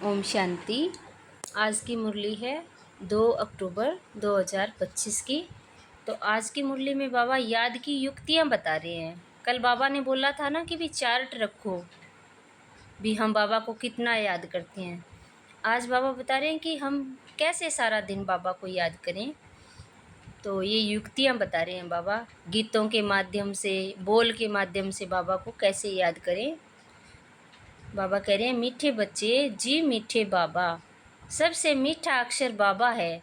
ओम शांति। आज की मुरली है 2 अक्टूबर 2025 की। तो आज की मुरली में बाबा याद की युक्तियाँ बता रहे हैं। कल बाबा ने बोला था ना कि भी चार्ट रखो, भी हम बाबा को कितना याद करते हैं। आज बाबा बता रहे हैं कि हम कैसे सारा दिन बाबा को याद करें। तो ये युक्तियाँ बता रहे हैं बाबा, गीतों के माध्यम से, बोल के माध्यम से बाबा को कैसे याद करें। बाबा कह रहे हैं, मीठे बच्चे जी मीठे बाबा, सबसे मीठा अक्षर बाबा है।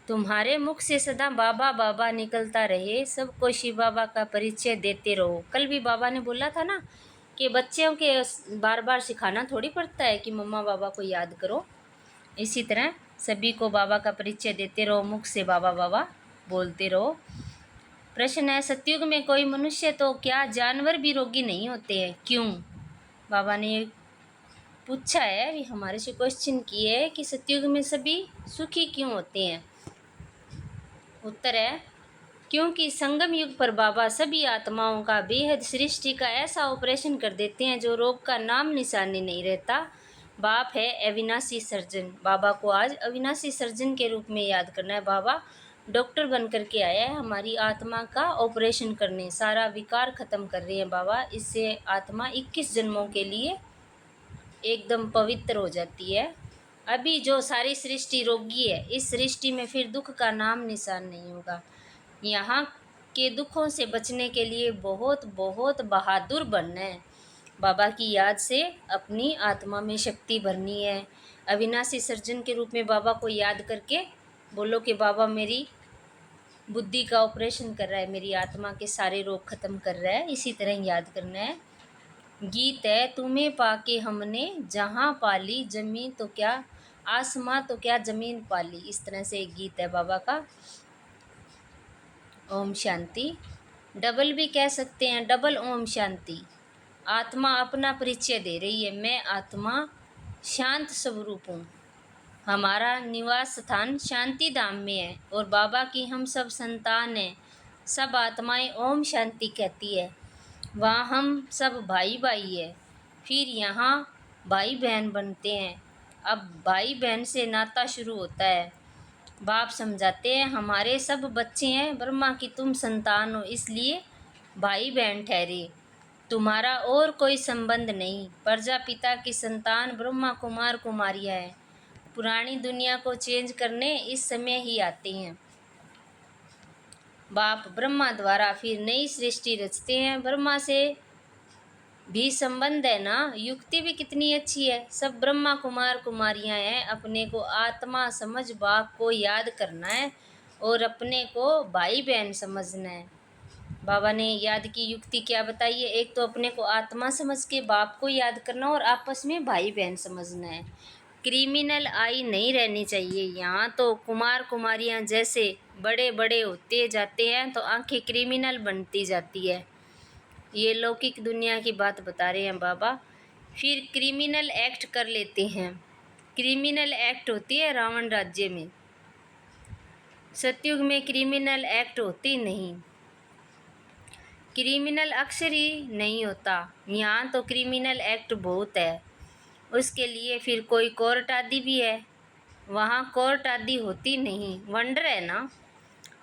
तुम्हारे मुख से सदा बाबा बाबा निकलता रहे, सबको शिव बाबा का परिचय देते रहो। कल भी बाबा ने बोला था ना कि बच्चों के बार बार सिखाना थोड़ी पड़ता है कि मम्मा बाबा को याद करो। इसी तरह सभी को बाबा का परिचय देते रहो, मुख से बाबा बाबा बोलते रहो। प्रश्न है, सतयुग में कोई मनुष्य तो क्या जानवर भी रोगी नहीं होते हैं, क्यों? बाबा ने पूछा है, अभी हमारे से क्वेश्चन किए है कि सतयुग में सभी सुखी क्यों होते हैं। उत्तर है, क्योंकि संगम युग पर बाबा सभी आत्माओं का बेहद सृष्टि का ऐसा ऑपरेशन कर देते हैं जो रोग का नाम निशानी नहीं रहता। बाप है अविनाशी सर्जन। बाबा को आज अविनाशी सर्जन के रूप में याद करना है। बाबा डॉक्टर बन करके आया है हमारी आत्मा का ऑपरेशन करने, सारा विकार खत्म कर रहे हैं बाबा। इससे आत्मा 21 जन्मों के लिए एकदम पवित्र हो जाती है। अभी जो सारी सृष्टि रोगी है, इस सृष्टि में फिर दुख का नाम निशान नहीं होगा। यहाँ के दुखों से बचने के लिए बहुत बहुत बहादुर बनना है। बाबा की याद से अपनी आत्मा में शक्ति भरनी है। अविनाशी सर्जन के रूप में बाबा को याद करके बोलो कि बाबा मेरी बुद्धि का ऑपरेशन कर रहा है, मेरी आत्मा के सारे रोग खत्म कर रहा है। इसी तरह याद करना है। गीत है, तुम्हें पाके हमने जहाँ पाली जमीन तो क्या आसमां तो क्या जमीन पाली। इस तरह से एक गीत है बाबा का। ओम शांति। डबल भी कह सकते हैं, डबल ओम शांति। आत्मा अपना परिचय दे रही है, मैं आत्मा शांत स्वरूप हूँ। हमारा निवास स्थान शांति धाम में है और बाबा की हम सब संतान हैं। सब आत्माएं ओम शांति कहती है। वहाँ हम सब भाई भाई है। फिर यहाँ भाई बहन बनते हैं। अब भाई बहन से नाता शुरू होता है। बाप समझाते हैं, हमारे सब बच्चे हैं ब्रह्मा की तुम संतान हो, इसलिए भाई बहन ठहरे। तुम्हारा और कोई संबंध नहीं। प्रजापिता की संतान ब्रह्मा कुमार कुमारियाँ हैं। पुरानी दुनिया को चेंज करने इस समय ही आते हैं। बाप ब्रह्मा द्वारा फिर नई सृष्टि रचते हैं। ब्रह्मा से भी संबंध है ना। युक्ति भी कितनी अच्छी है। सब ब्रह्मा कुमार कुमारियां हैं। अपने को आत्मा समझ बाप को याद करना है और अपने को भाई बहन समझना है। बाबा ने याद की युक्ति क्या बताई है? एक तो अपने को आत्मा समझ के बाप को याद करना और आपस में भाई बहन समझना है। क्रिमिनल आई नहीं रहनी चाहिए। यहाँ तो कुमार कुमारियाँ जैसे बड़े बड़े होते जाते हैं तो आंखें क्रिमिनल बनती जाती है। ये लौकिक दुनिया की बात बता रहे हैं बाबा। फिर क्रिमिनल एक्ट कर लेते हैं। क्रिमिनल एक्ट होती है रावण राज्य में। सतयुग में क्रिमिनल एक्ट होती नहीं। क्रिमिनल अक्सर ही नहीं होता। यहाँ तो क्रिमिनल एक्ट बहुत है। उसके लिए फिर कोई कोर्ट आदि भी है। वहाँ कोर्ट आदि होती नहीं। वंडर है ना,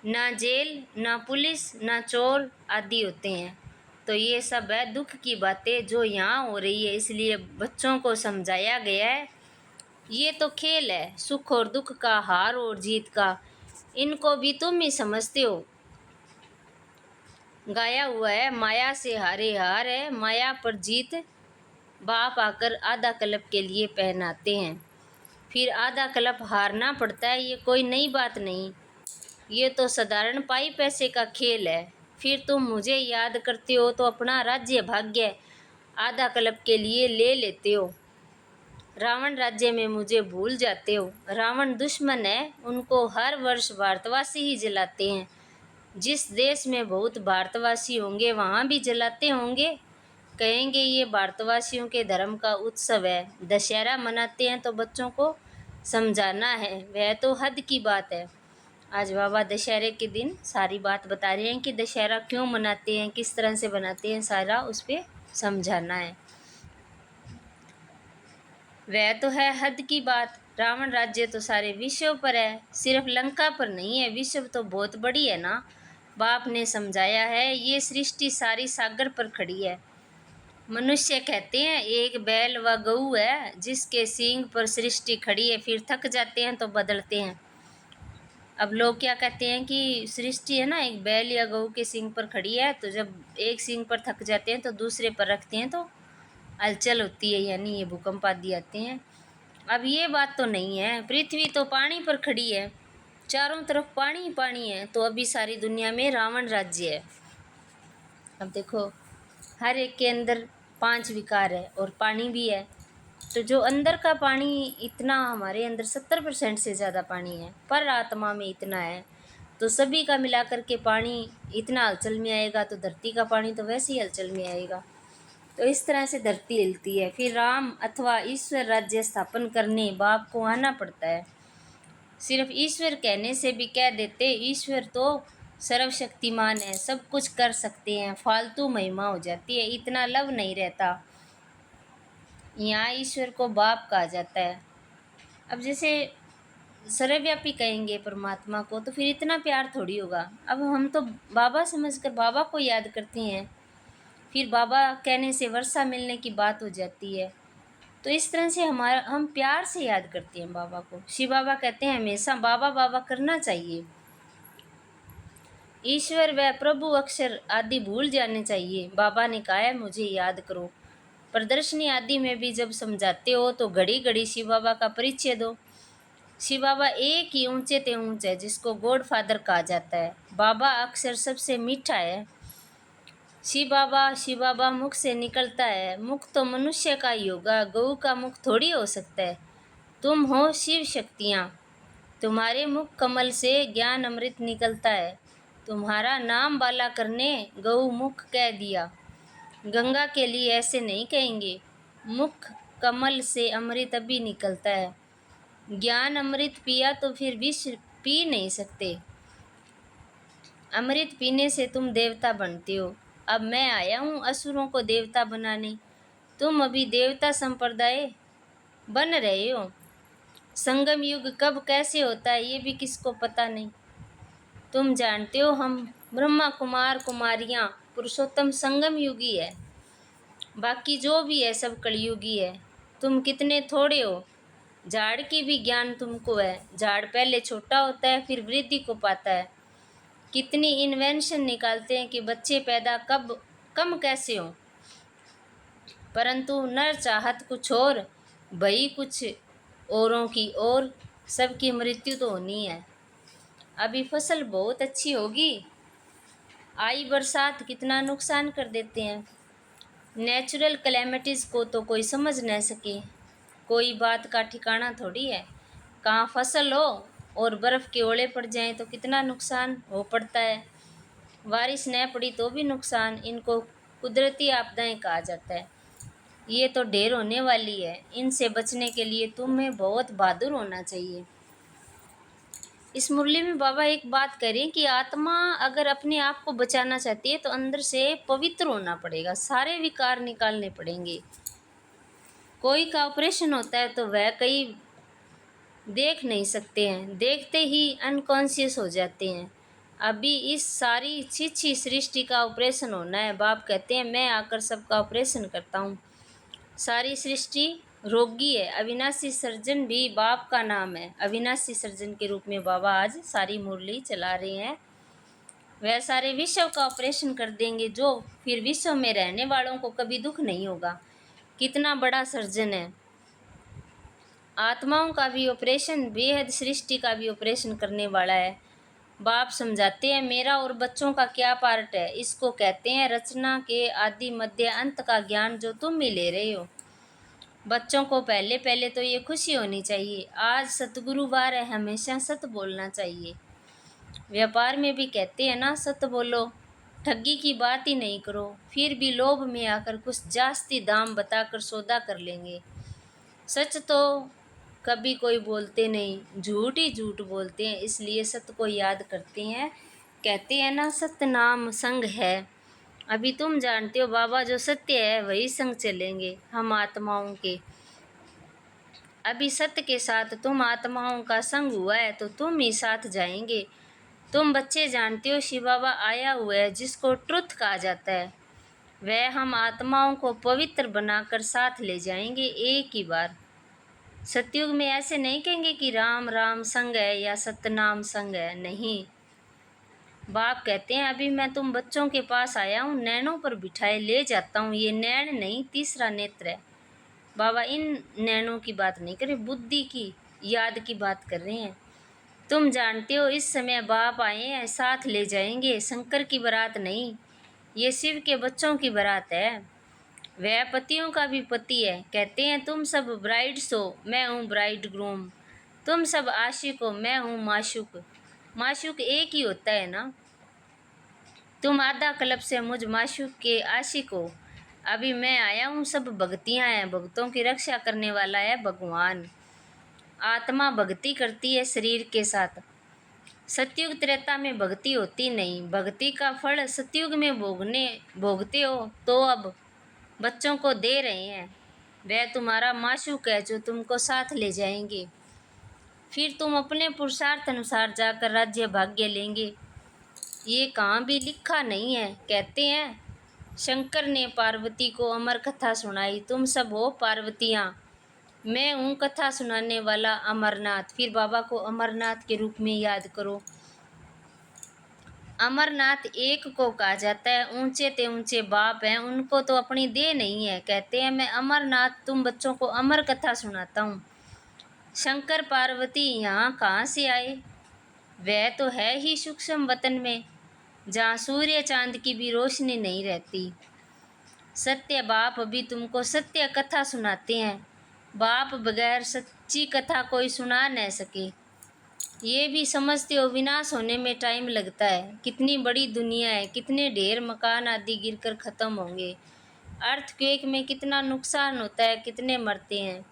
ना जेल ना पुलिस ना चोर आदि होते हैं। तो ये सब है दुख की बातें जो यहाँ हो रही है। इसलिए बच्चों को समझाया गया है, ये तो खेल है, सुख और दुख का, हार और जीत का। इनको भी तुम ही समझते हो। गाया हुआ है, माया से हारे हार है, माया पर जीत बाप आकर आधा कल्प के लिए पहनाते हैं। फिर आधा कल्प हारना पड़ता है, ये कोई नई बात नहीं। ये तो साधारण पाई पैसे का खेल है। फिर तुम मुझे याद करते हो तो अपना राज्य भाग्य आधा कल्प के लिए ले लेते हो। रावण राज्य में मुझे भूल जाते हो। रावण दुश्मन है, उनको हर वर्ष भारतवासी ही जलाते हैं। जिस देश में बहुत भारतवासी होंगे वहाँ भी जलाते होंगे। कहेंगे ये भारतवासियों के धर्म का उत्सव है। दशहरा मनाते हैं तो बच्चों को समझाना है, वह तो हद की बात है। आज बाबा दशहरे के दिन सारी बात बता रहे हैं कि दशहरा क्यों मनाते हैं, किस तरह से बनाते हैं, सारा उस पर समझाना है। वह तो है हद की बात। रावण राज्य तो सारे विश्व पर है, सिर्फ लंका पर नहीं है। विश्व तो बहुत बड़ी है ना। बाप ने समझाया है, ये सृष्टि सारी सागर पर खड़ी है। मनुष्य कहते हैं एक बैल व गऊ है, जिसके सींग पर सृष्टि खड़ी है। फिर थक जाते हैं तो बदलते हैं। अब लोग क्या कहते हैं कि सृष्टि है ना एक बैल या गऊ के सींग पर खड़ी है, तो जब एक सींग पर थक जाते हैं तो दूसरे पर रखते हैं तो हलचल होती है, यानी ये भूकंप आदि आते हैं। अब ये बात तो नहीं है। पृथ्वी तो पानी पर खड़ी है, चारों तरफ पानी ही पानी है। तो अभी सारी दुनिया में रावण राज्य है। अब देखो, हर एक के अंदर 5 विकार है और पानी भी है। तो जो अंदर का पानी, इतना हमारे अंदर 70% से ज़्यादा पानी है, पर आत्मा में इतना है। तो सभी का मिलाकर के पानी इतना हलचल में आएगा, तो धरती का पानी तो वैसे ही हलचल में आएगा। तो इस तरह से धरती हिलती है। फिर राम अथवा ईश्वर राज्य स्थापन करने बाप को आना पड़ता है। सिर्फ ईश्वर कहने से भी कह देते, ईश्वर तो सर्वशक्तिमान है, सब कुछ कर सकते हैं, फालतू महिमा हो जाती है, इतना लव नहीं रहता। यहाँ ईश्वर को बाप कहा जाता है। अब जैसे सर्वव्यापी कहेंगे परमात्मा को, तो फिर इतना प्यार थोड़ी होगा। अब हम तो बाबा समझकर बाबा को याद करते हैं, फिर बाबा कहने से वर्षा मिलने की बात हो जाती है। तो इस तरह से हम प्यार से याद करते हैं बाबा को। शिव बाबा कहते हैं हमेशा बाबा बाबा करना चाहिए। ईश्वर व प्रभु अक्षर आदि भूल जाने चाहिए। बाबा ने कहा है मुझे याद करो। प्रदर्शनी आदि में भी जब समझाते हो तो घड़ी घड़ी शिव बाबा का परिचय दो। शिव बाबा एक ही ऊंचे ते ऊंचे है, जिसको गॉड फादर कहा जाता है। बाबा अक्षर सबसे मीठा है। शिव बाबा मुख से निकलता है। मुख तो मनुष्य का ही होगा, गऊ का मुख थोड़ी हो सकता है। तुम हो शिव शक्तियाँ, तुम्हारे मुख कमल से ज्ञान अमृत निकलता है। तुम्हारा नाम बाला करने गऊ मुख कह दिया। गंगा के लिए ऐसे नहीं कहेंगे, मुख कमल से अमृत अभी निकलता है। ज्ञान अमृत पिया तो फिर विष पी नहीं सकते। अमृत पीने से तुम देवता बनते हो। अब मैं आया हूँ असुरों को देवता बनाने। तुम अभी देवता संप्रदाय बन रहे हो। संगम युग कब कैसे होता है ये भी किसको पता नहीं। तुम जानते हो हम ब्रह्मा कुमार कुमारियाँ पुरुषोत्तम संगम युगी है। बाकी जो भी है सब कलयुगी है। तुम कितने थोड़े हो। झाड़ की भी ज्ञान तुमको है। झाड़ पहले छोटा होता है फिर वृद्धि को पाता है। कितनी इन्वेंशन निकालते हैं कि बच्चे पैदा कब कम कैसे हो, परंतु नर चाहत कुछ और, भई कुछ औरों की ओर। सबकी मृत्यु तो होनी है। अभी फसल बहुत अच्छी होगी, आई बरसात कितना नुकसान कर देते हैं। नेचुरल कैलेमिटीज़ को तो कोई समझ न सके। कोई बात का ठिकाना थोड़ी है। कहाँ फसल हो और बर्फ़ के ओले पड़ जाएं तो कितना नुकसान हो पड़ता है। बारिश न पड़ी तो भी नुकसान। इनको कुदरती आपदाएं कहा जाता है। ये तो ढेर होने वाली है। इनसे बचने के लिए तुम्हें बहुत बहादुर होना चाहिए। इस मुरली में बाबा एक बात करें कि आत्मा अगर अपने आप को बचाना चाहती है तो अंदर से पवित्र होना पड़ेगा, सारे विकार निकालने पड़ेंगे। कोई का ऑपरेशन होता है तो वह कई देख नहीं सकते हैं, देखते ही अनकॉन्शियस हो जाते हैं। अभी इस सारी छिछी सृष्टि का ऑपरेशन होना है। बाप कहते हैं मैं आकर सबका ऑपरेशन करता हूँ। सारी सृष्टि रोगी है। अविनाशी सर्जन भी बाप का नाम है। अविनाशी सर्जन के रूप में बाबा आज सारी मुरली चला रहे हैं। वह सारे विश्व का ऑपरेशन कर देंगे, जो फिर विश्व में रहने वालों को कभी दुख नहीं होगा। कितना बड़ा सर्जन है। आत्माओं का भी ऑपरेशन, बेहद सृष्टि का भी ऑपरेशन करने वाला है। बाप समझाते हैं मेरा और बच्चों का क्या पार्ट है। इसको कहते हैं रचना के आदि मध्य अंत का ज्ञान जो तुम भी ले रहे हो। बच्चों को पहले पहले तो ये खुशी होनी चाहिए, आज सतगुरुवार है, हमेशा सत बोलना चाहिए। व्यापार में भी कहते हैं ना, सत बोलो, ठगी की बात ही नहीं करो। फिर भी लोभ में आकर कुछ जास्ती दाम बताकर सौदा कर लेंगे। सच तो कभी कोई बोलते नहीं, झूठ ही झूठ बोलते हैं। इसलिए सत्य को याद करते हैं। कहते हैं ना सत्य नाम संग है। अभी तुम जानते हो बाबा जो सत्य है वही संग चलेंगे हम आत्माओं के। अभी सत्य के साथ तुम आत्माओं का संग हुआ है तो तुम ही साथ जाएंगे। तुम बच्चे जानते हो शिव बाबा आया हुआ है जिसको ट्रुथ कहा जाता है। वह हम आत्माओं को पवित्र बनाकर साथ ले जाएंगे एक ही बार। सतयुग में ऐसे नहीं कहेंगे कि राम राम संग है या सतनाम संग है, नहीं। बाप कहते हैं अभी मैं तुम बच्चों के पास आया हूँ, नैनों पर बिठाए ले जाता हूँ। ये नैन नहीं, तीसरा नेत्र है। बाबा इन नैनों की बात नहीं कर रहे, बुद्धि की याद की बात कर रहे हैं। तुम जानते हो इस समय बाप आए हैं, साथ ले जाएंगे। शंकर की बारात नहीं, ये शिव के बच्चों की बारात है। वह पतियों का भी पति है। कहते हैं तुम सब ब्राइड्स हो, मैं हूँ ब्राइड ग्रूम। तुम सब आशिक हो, मैं हूँ माशुक। माशुक एक ही होता है ना। तुम आधा कल्प से मुझ माशुक के आशिक हो। अभी मैं आया हूँ, सब भक्तियाँ हैं, भक्तों की रक्षा करने वाला है भगवान। आत्मा भक्ति करती है शरीर के साथ। सतयुग त्रेता में भक्ति होती नहीं। भक्ति का फल सतयुग में भोगते हो तो अब बच्चों को दे रहे हैं। वह तुम्हारा माशूक है जो तुमको साथ ले जाएंगे। फिर तुम अपने पुरुषार्थ अनुसार जाकर राज्य भाग्य लेंगे। ये कहाँ भी लिखा नहीं है। कहते हैं शंकर ने पार्वती को अमर कथा सुनाई। तुम सब हो पार्वतियाँ, मैं हूँ कथा सुनाने वाला अमरनाथ। फिर बाबा को अमरनाथ के रूप में याद करो। अमरनाथ एक को कहा जाता है। ऊंचे ते ऊंचे बाप हैं, उनको तो अपनी देह नहीं है। कहते हैं मैं अमरनाथ तुम बच्चों को अमर कथा सुनाता हूँ। शंकर पार्वती यहाँ कहाँ से आए? वह तो है ही सूक्ष्म वतन में, जहाँ सूर्य चांद की भी रोशनी नहीं रहती। सत्य बाप अभी तुमको सत्य कथा सुनाते हैं। बाप बगैर सच्ची कथा कोई सुना न सके। ये भी समझते हो विनाश होने में टाइम लगता है। कितनी बड़ी दुनिया है, कितने ढेर मकान आदि गिरकर ख़त्म होंगे। अर्थक्वेक में कितना नुकसान होता है, कितने मरते हैं।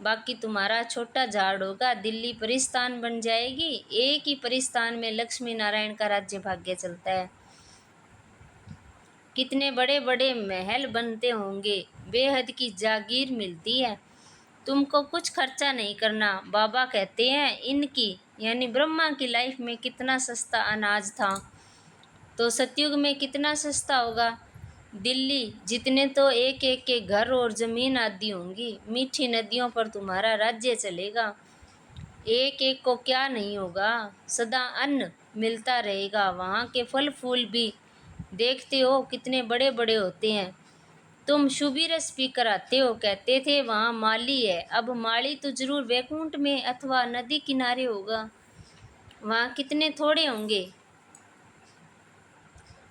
बाकी तुम्हारा छोटा झाड़ होगा, दिल्ली परिस्थान बन जाएगी। एक ही परिस्थान में लक्ष्मी नारायण का राज्य भाग्य चलता है। कितने बड़े बड़े महल बनते होंगे, बेहद की जागीर मिलती है। तुमको कुछ खर्चा नहीं करना। बाबा कहते हैं इनकी यानी ब्रह्मा की लाइफ में कितना सस्ता अनाज था, तो सतयुग में कितना सस्ता होगा। दिल्ली जितने तो एक एक के घर और ज़मीन आदि होंगी। मीठी नदियों पर तुम्हारा राज्य चलेगा। एक एक को क्या नहीं होगा, सदा अन्न मिलता रहेगा। वहाँ के फल फूल भी देखते हो कितने बड़े बड़े होते हैं। तुम शुभी रस पी कर आते हो। कहते थे वहाँ माली है, अब माली तो जरूर वैकुंठ में अथवा नदी किनारे होगा। वहाँ कितने थोड़े होंगे,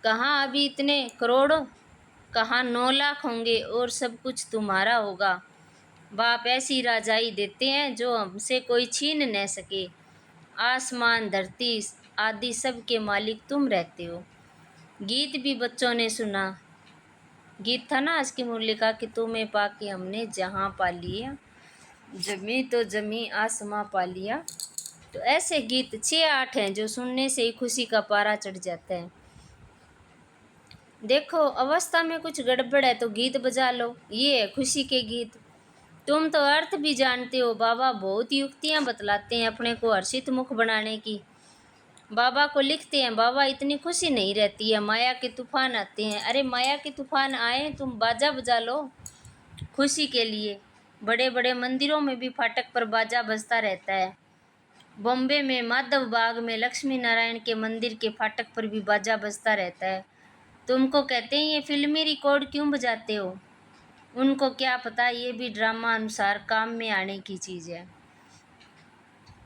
कहाँ अभी इतने करोड़ों, कहाँ 9 लाख होंगे और सब कुछ तुम्हारा होगा। बाप ऐसी राजाई देते हैं जो हमसे कोई छीन न सके। आसमान धरती आदि सब के मालिक तुम रहते हो। गीत भी बच्चों ने सुना। गीत था ना आज की मुरली का कि तुम्हें पाके हमने जहाँ पा लिया, जमी तो जमी आसमां पा लिया। तो ऐसे गीत 6-8 हैं जो सुनने से ही खुशी का पारा चढ़ जाता है। देखो अवस्था में कुछ गड़बड़ है तो गीत बजा लो, ये है खुशी के गीत। तुम तो अर्थ भी जानते हो। बाबा बहुत युक्तियाँ बतलाते हैं अपने को हर्षित मुख बनाने की। बाबा को लिखते हैं बाबा इतनी खुशी नहीं रहती है, माया के तूफान आते हैं। अरे माया के तूफान आए, तुम बाजा बजा लो खुशी के लिए। बड़े बड़े मंदिरों में भी फाटक पर बाजा बजता रहता है। बॉम्बे में माधव बाग में लक्ष्मी नारायण के मंदिर के फाटक पर भी बाजा बजता रहता है। तुमको कहते हैं ये फिल्मी रिकॉर्ड क्यों बजाते हो? उनको क्या पता ये भी ड्रामा अनुसार काम में आने की चीज़ है।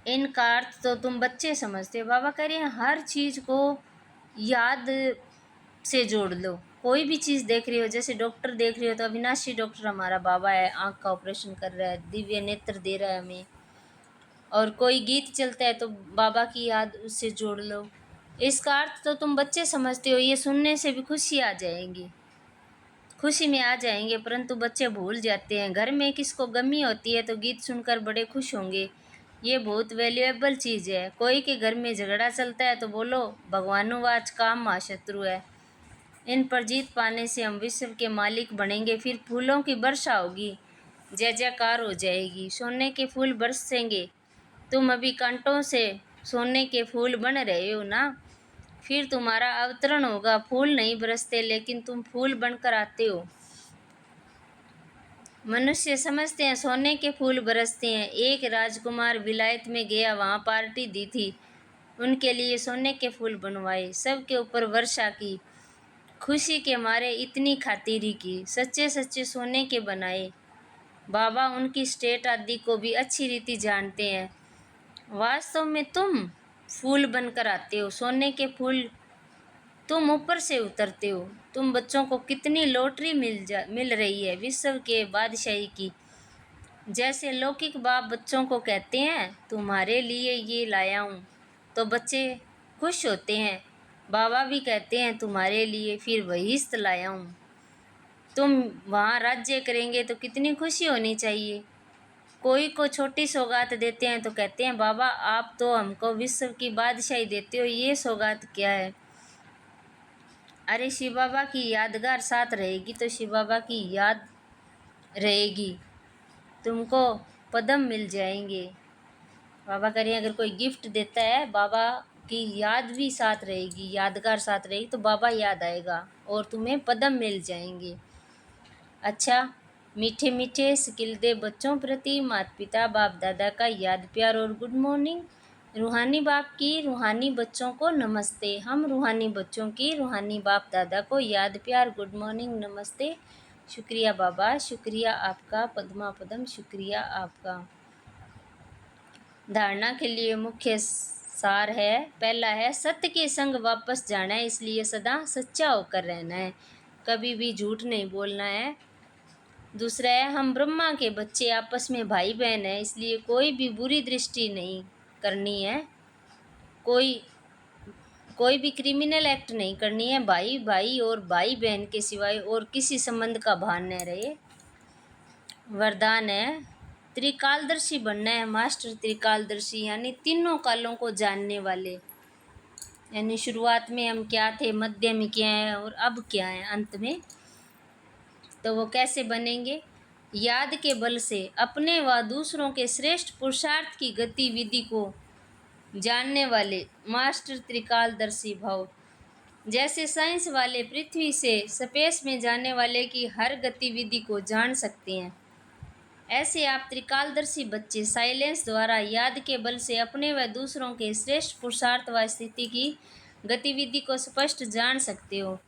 इनका अर्थ तो तुम बच्चे समझते हो। बाबा कह रहे हैं हर चीज़ को याद से जोड़ लो। कोई भी चीज़ देख रही हो, जैसे डॉक्टर देख रही हो तो अविनाशी डॉक्टर हमारा बाबा है, आँख का ऑपरेशन कर रहा है, दिव्य नेत्र दे रहा है हमें। और कोई गीत चलता है तो बाबा की याद उससे जोड़ लो। इसका अर्थ तो तुम बच्चे समझते हो। ये सुनने से भी खुशी आ जाएंगी, खुशी में आ जाएंगे, परंतु बच्चे भूल जाते हैं। घर में किसको गमी होती है तो गीत सुनकर बड़े खुश होंगे। ये बहुत वैल्यूएबल चीज़ है। कोई के घर में झगड़ा चलता है तो बोलो भगवानुवाच काम महाशत्रु है। इन पर जीत पाने से हम विश्व के मालिक बनेंगे। फिर फूलों की वर्षा होगी। जय जयकार हो जाएगी, सोने के फूल बरसेंगे। तुम अभी कांटों से सोने के फूल बन रहे हो ना, फिर तुम्हारा अवतरण होगा। फूल नहीं बरसते, लेकिन तुम फूल बनकर आते हो। मनुष्य समझते हैं सोने के फूल बरसते हैं। एक राजकुमार विलायत में गया, वहाँ पार्टी दी थी, उनके लिए सोने के फूल बनवाए, सबके ऊपर वर्षा की, खुशी के मारे इतनी खातिरी की, सच्चे सच्चे सोने के बनाए। बाबा उनकी स्टेट आदि को भी अच्छी रीति जानते हैं। वास्तव में तुम फूल बनकर आते हो, सोने के फूल तुम ऊपर से उतरते हो। तुम बच्चों को कितनी लॉटरी मिल रही है विश्व के बादशाही की। जैसे लौकिक बाप बच्चों को कहते हैं तुम्हारे लिए ये लाया हूँ, तो बच्चे खुश होते हैं। बाबा भी कहते हैं तुम्हारे लिए फिर वहीस्त लाया हूँ। तुम वहाँ राज्य करेंगे तो कितनी खुशी होनी चाहिए। कोई को छोटी सौगात देते हैं तो कहते हैं बाबा आप तो हमको विश्व की बादशाही देते हो, ये सौगात क्या है। अरे शिव बाबा की यादगार साथ रहेगी तो शिव बाबा की याद रहेगी, तुमको पदम मिल जाएंगे। बाबा कह रहे हैं अगर कोई गिफ्ट देता है, बाबा की याद भी साथ रहेगी, यादगार साथ रहेगी, तो बाबा याद आएगा और तुम्हें पदम मिल जाएंगे। अच्छा, मीठे मीठे स्किल दे बच्चों प्रति माता पिता बाप दादा का याद प्यार और गुड मॉर्निंग। रूहानी बाप की रूहानी बच्चों को नमस्ते। हम रूहानी बच्चों की रूहानी बाप दादा को याद प्यार गुड मॉर्निंग नमस्ते। शुक्रिया बाबा, शुक्रिया आपका पद्मा पदम, शुक्रिया आपका। धारणा के लिए मुख्य सार है, पहला है सत्य के संग वापस जाना है, इसलिए सदा सच्चा होकर रहना है, कभी भी झूठ नहीं बोलना है। दूसरा है हम ब्रह्मा के बच्चे आपस में भाई बहन हैं, इसलिए कोई भी बुरी दृष्टि नहीं करनी है, कोई भी क्रिमिनल एक्ट नहीं करनी है। भाई भाई और भाई बहन के सिवाय और किसी संबंध का भान न रहे। वरदान है त्रिकालदर्शी बनना है, मास्टर त्रिकालदर्शी यानी तीनों कालों को जानने वाले। यानी शुरुआत में हम क्या थे, मध्य में क्या है और अब क्या है अंत में। तो वो कैसे बनेंगे? याद के बल से अपने व दूसरों के श्रेष्ठ पुरुषार्थ की गतिविधि को जानने वाले मास्टर त्रिकालदर्शी भव। जैसे साइंस वाले पृथ्वी से स्पेस में जाने वाले की हर गतिविधि को जान सकते हैं, ऐसे आप त्रिकालदर्शी बच्चे साइलेंस द्वारा याद के बल से अपने व दूसरों के श्रेष्ठ पुरुषार्थ व स्थिति की गतिविधि को स्पष्ट जान सकते हो।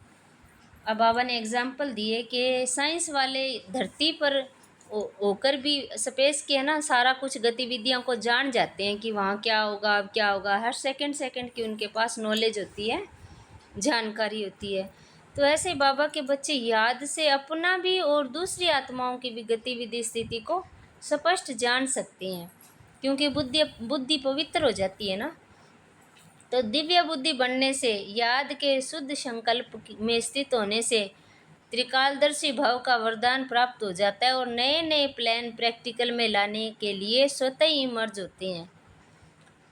अब बाबा ने एग्जाम्पल दिए कि साइंस वाले धरती पर होकर भी स्पेस के ना सारा कुछ गतिविधियों को जान जाते हैं कि वहाँ क्या होगा, अब क्या होगा। हर सेकंड सेकंड की उनके पास नॉलेज होती है, जानकारी होती है। तो ऐसे बाबा के बच्चे याद से अपना भी और दूसरी आत्माओं की भी गतिविधि स्थिति को स्पष्ट जान सकते हैं, क्योंकि बुद्धि पवित्र हो जाती है ना। तो दिव्य बुद्धि बनने से, याद के शुद्ध संकल्प में स्थित होने से त्रिकालदर्शी भाव का वरदान प्राप्त हो जाता है और नए नए प्लान प्रैक्टिकल में लाने के लिए स्वतः ही इमर्ज होते हैं।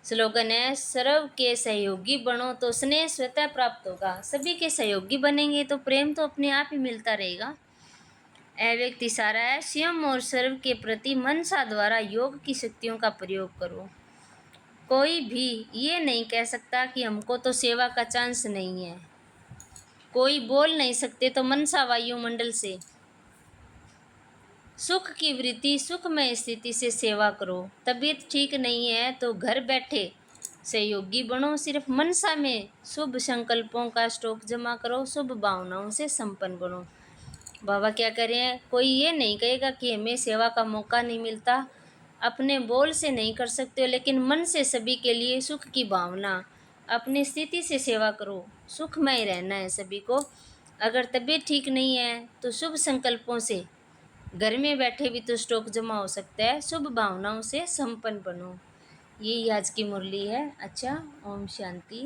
स्लोगन है सर्व के सहयोगी बनो तो स्नेह स्वतः प्राप्त होगा। सभी के सहयोगी बनेंगे तो प्रेम तो अपने आप ही मिलता रहेगा। अव्यक्त इशारा है स्वयं और सर्व के प्रति मनसा द्वारा योग की शक्तियों का प्रयोग करो। कोई भी ये नहीं कह सकता कि हमको तो सेवा का चांस नहीं है। कोई बोल नहीं सकते तो मनसा वायुमंडल से सुख की वृत्ति, सुखमय स्थिति से सेवा करो। तबीयत ठीक नहीं है तो घर बैठे सहयोगी बनो। सिर्फ मनसा में शुभ संकल्पों का स्टॉक जमा करो, शुभ भावनाओं से संपन्न बनो। बाबा क्या कह रहे हैं, कोई ये नहीं कहेगा कि हमें सेवा का मौका नहीं मिलता। अपने बोल से नहीं कर सकते हो, लेकिन मन से सभी के लिए सुख की भावना, अपनी स्थिति से सेवा करो। सुखमय रहना है सभी को। अगर तबीयत ठीक नहीं है तो शुभ संकल्पों से घर में बैठे भी तो स्टॉक जमा हो सकता है। शुभ भावनाओं से संपन्न बनो। यही आज की मुरली है। अच्छा, ओम शांति।